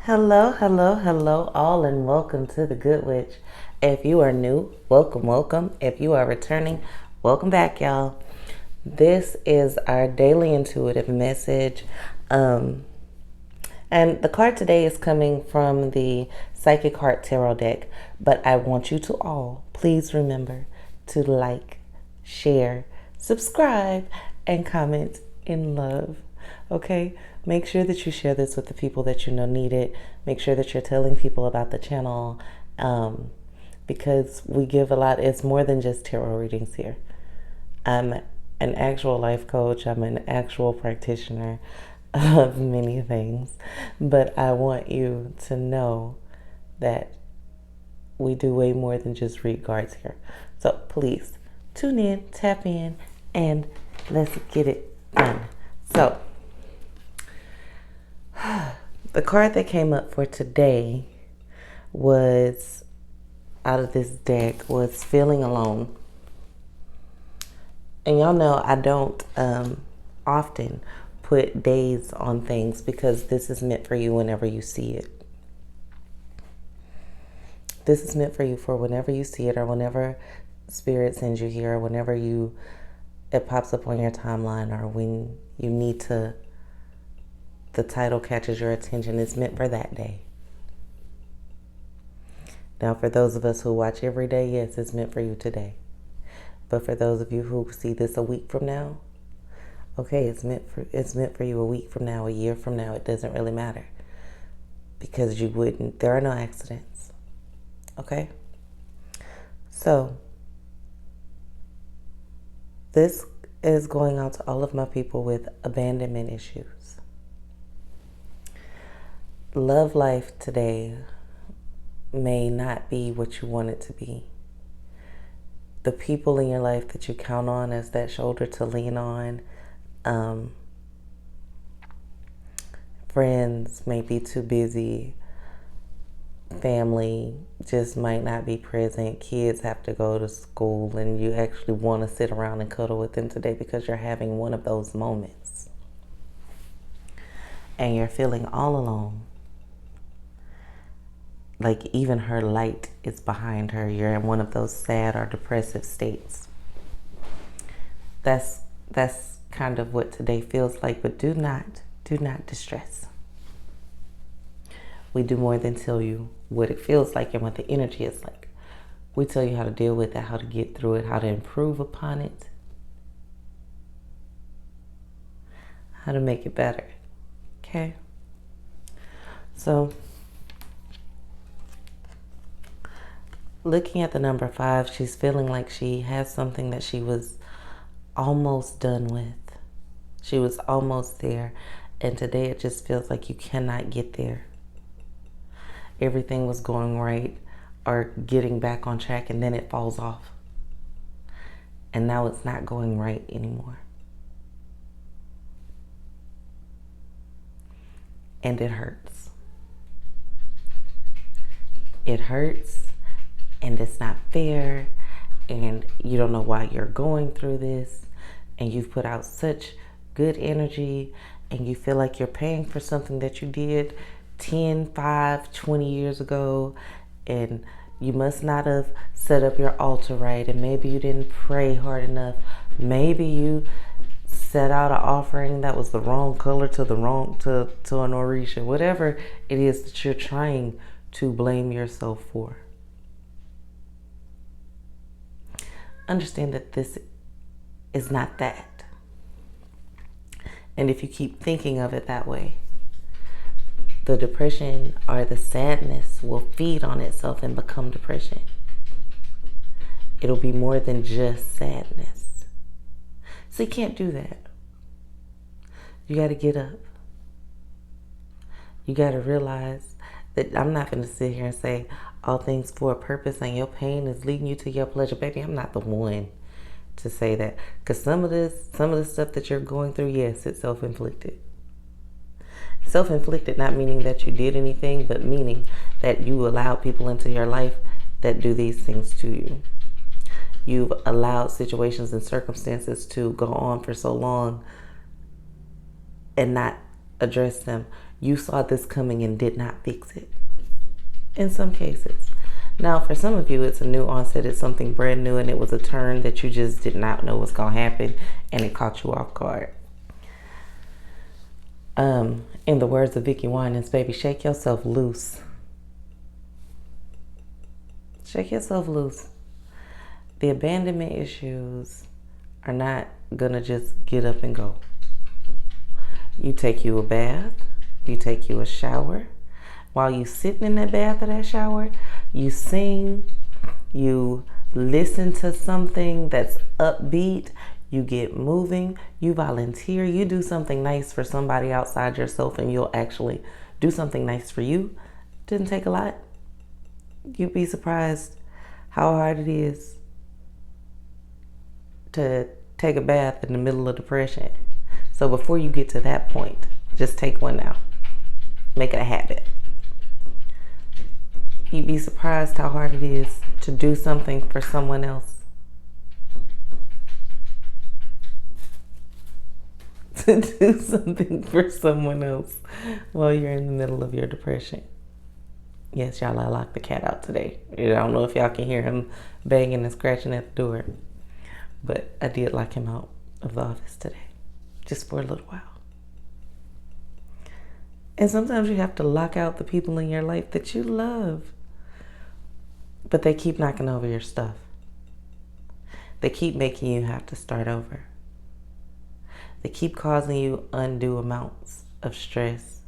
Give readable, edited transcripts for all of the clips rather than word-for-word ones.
Hello, hello, hello, all, and welcome to the Good Witch. If you are new, welcome, welcome. If you are returning, welcome back, y'all. This is our daily intuitive message. And the card today is coming from the Psychic Heart Tarot deck. But I want you to all, please remember to like, share, subscribe, and comment in love. Okay? Make sure that you share this with the people that you know need it. Make sure that you're telling people about the channel, because we give a lot. It's more than just tarot readings here. I'm an actual life coach. I'm an actual practitioner of many things. But I want you to know that we do way more than just read cards here. So please tune in, tap in, and let's get it done. So the card that came up for today was, out of this deck, was Feeling Alone. And y'all know I don't often put days on things because this is meant for you whenever you see it. This is meant for you for whenever you see it, or whenever Spirit sends you here, or whenever it pops up on your timeline, or when you need to, the title catches your attention. It's meant for that day. Now, for those of us who watch every day, yes, it's meant for you today. But for those of you who see this a week from now, okay, it's meant for you a week from now, a year from now. It doesn't really matter, because there are no accidents. Okay? So this is going out to all of my people with abandonment issues. Love life today may not be what you want it to be. The people in your life that you count on as that shoulder to lean on, friends may be too busy, family just might not be present, kids have to go to school, and you actually want to sit around and cuddle with them today because you're having one of those moments and you're feeling all alone. Like even her light is behind her. You're in one of those sad or depressive states. That's kind of what today feels like, but do not distress. We do more than tell you what it feels like and what the energy is like. We tell you how to deal with it, how to get through it, how to improve upon it, how to make it better. Okay? So, looking at the number 5, she's feeling like she has something that she was almost done with. She was almost there. And today it just feels like you cannot get there. Everything was going right or getting back on track, and then it falls off. And now it's not going right anymore. And it hurts. It hurts. And it's not fair, and you don't know why you're going through this, and you've put out such good energy, and you feel like you're paying for something that you did 10, 5, 20 years ago, and you must not have set up your altar right, and maybe you didn't pray hard enough. Maybe you set out an offering that was the wrong color to an Orisha. Whatever it is that you're trying to blame yourself for. Understand that this is not that. And if you keep thinking of it that way, the depression or the sadness will feed on itself and become depression. It'll be more than just sadness. So you can't do that. You got to get up. You got to realize that I'm not going to sit here and say all things for a purpose and your pain is leading you to your pleasure. Baby, I'm not the one to say that. Because some of the stuff that you're going through, yes, it's self-inflicted. Self-inflicted, not meaning that you did anything, but meaning that you allowed people into your life that do these things to you. You've allowed situations and circumstances to go on for so long and not address them. You saw this coming and did not fix it. In some cases. Now, for some of you, it's a new onset. It's something brand new, and it was a turn that you just did not know was going to happen, and it caught you off guard. In the words of Vicky Winans, baby, shake yourself loose. Shake yourself loose. The abandonment issues are not going to just get up and go. You take you a bath. You take you a shower. While you sitting in that bath or that shower, you sing, you listen to something that's upbeat, you get moving, you volunteer, you do something nice for somebody outside yourself, and you'll actually do something nice for you. Didn't take a lot. You'd be surprised how hard it is to take a bath in the middle of depression. So before you get to that point, just take one now. Make it a habit. You'd be surprised how hard it is to do something for someone else. To do something for someone else while you're in the middle of your depression. Yes, y'all, I locked the cat out today. I don't know if y'all can hear him banging and scratching at the door, but I did lock him out of the office today, just for a little while. And sometimes you have to lock out the people in your life that you love, but they keep knocking over your stuff. They keep making you have to start over. They keep causing you undue amounts of stress,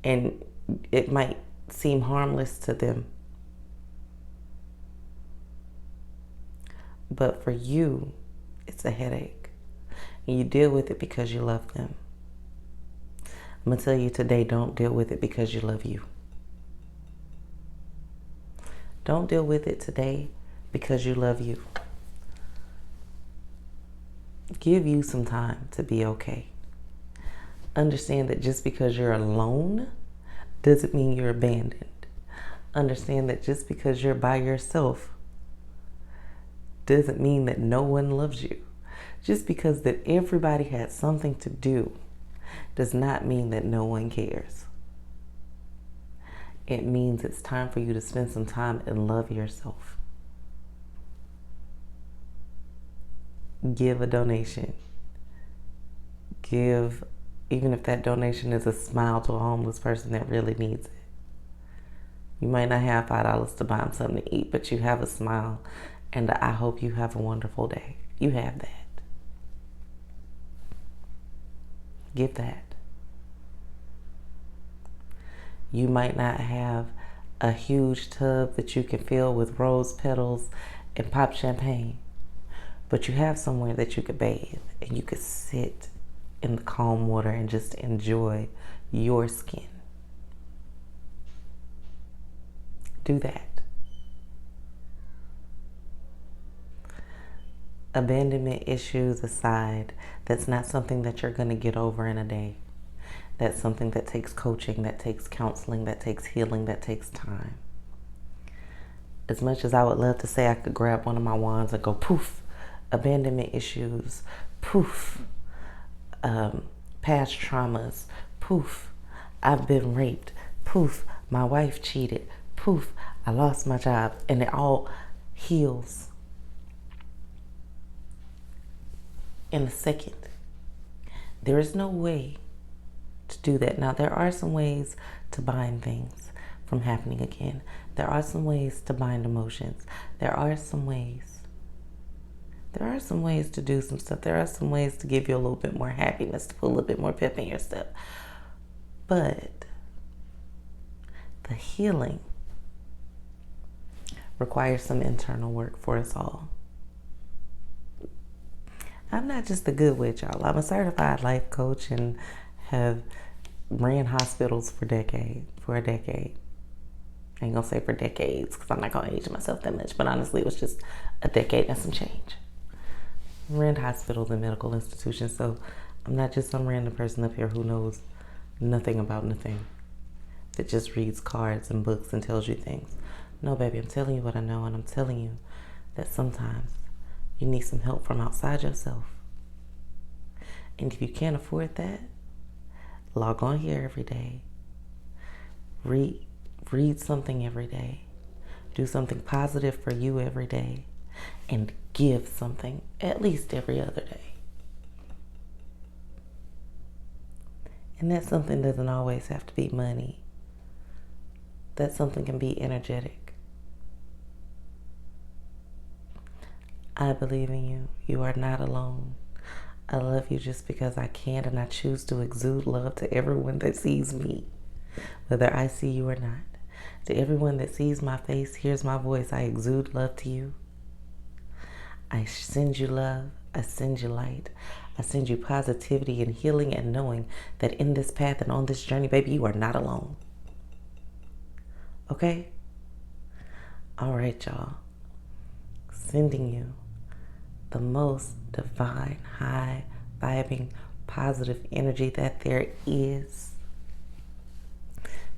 and it might seem harmless to them. But for you, it's a headache, and you deal with it because you love them. I'm going to tell you today, don't deal with it because you love you. Don't deal with it today because you love you. Give you some time to be okay. Understand that just because you're alone doesn't mean you're abandoned. Understand that just because you're by yourself doesn't mean that no one loves you. Just because that everybody had something to do does not mean that no one cares. It means it's time for you to spend some time and love yourself. Give a donation. Give, even if that donation is a smile to a homeless person that really needs it. You might not have $5 to buy them something to eat, but you have a smile, and I hope you have a wonderful day. You have that. Give that. You might not have a huge tub that you can fill with rose petals and pop champagne, but you have somewhere that you could bathe and you could sit in the calm water and just enjoy your skin. Do that. Abandonment issues aside, that's not something that you're going to get over in a day. That's something that takes coaching, that takes counseling, that takes healing, that takes time. As much as I would love to say I could grab one of my wands and go poof, abandonment issues, poof, past traumas, poof, I've been raped, poof, my wife cheated, poof, I lost my job, and it all heals in a second. There is no way to do that. Now, there are some ways to bind things from happening again. There are some ways to bind emotions. There are some ways to do some stuff. There are some ways to give you a little bit more happiness, to put a little bit more pep in your step. But the healing requires some internal work for us all. I'm not just the good witch, y'all. I'm a certified life coach and have ran hospitals for a decade. I ain't gonna say for decades because I'm not gonna age myself that much, but honestly it was just a decade and some change. Ran hospitals and medical institutions, so I'm not just some random person up here who knows nothing about nothing, that just reads cards and books and tells you things. No, baby, I'm telling you what I know, and I'm telling you that sometimes you need some help from outside yourself. And if you can't afford that, Log on here every day. Read something every day. Do something positive for you every day. And give something at least every other day. And that something doesn't always have to be money. That something can be energetic. I believe in you. You are not alone. I love you just because I can, and I choose to exude love to everyone that sees me, whether I see you or not. To everyone that sees my face, hears my voice, I exude love to you. I send you love. I send you light. I send you positivity and healing, and knowing that in this path and on this journey, baby, you are not alone. Okay? All right, y'all. Sending you the most divine, high, vibing, positive energy that there is.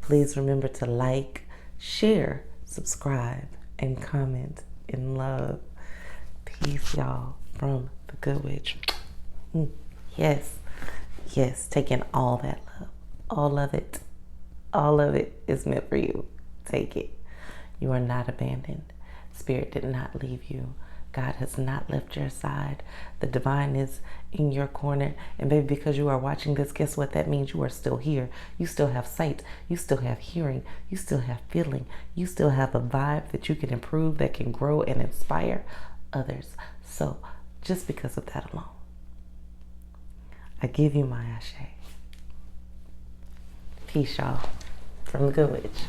Please remember to like, share, subscribe, and comment in love. Peace, y'all, from the Good Witch. Yes, yes, taking all that love, all of it. All of it is meant for you. Take it. You are not abandoned. Spirit did not leave you. God has not left your side. The divine is in your corner. And baby, because you are watching this, guess what? That means you are still here. You still have sight. You still have hearing. You still have feeling. You still have a vibe that you can improve, that can grow and inspire others. So just because of that alone, I give you my ashe. Peace, y'all, from the Good Witch.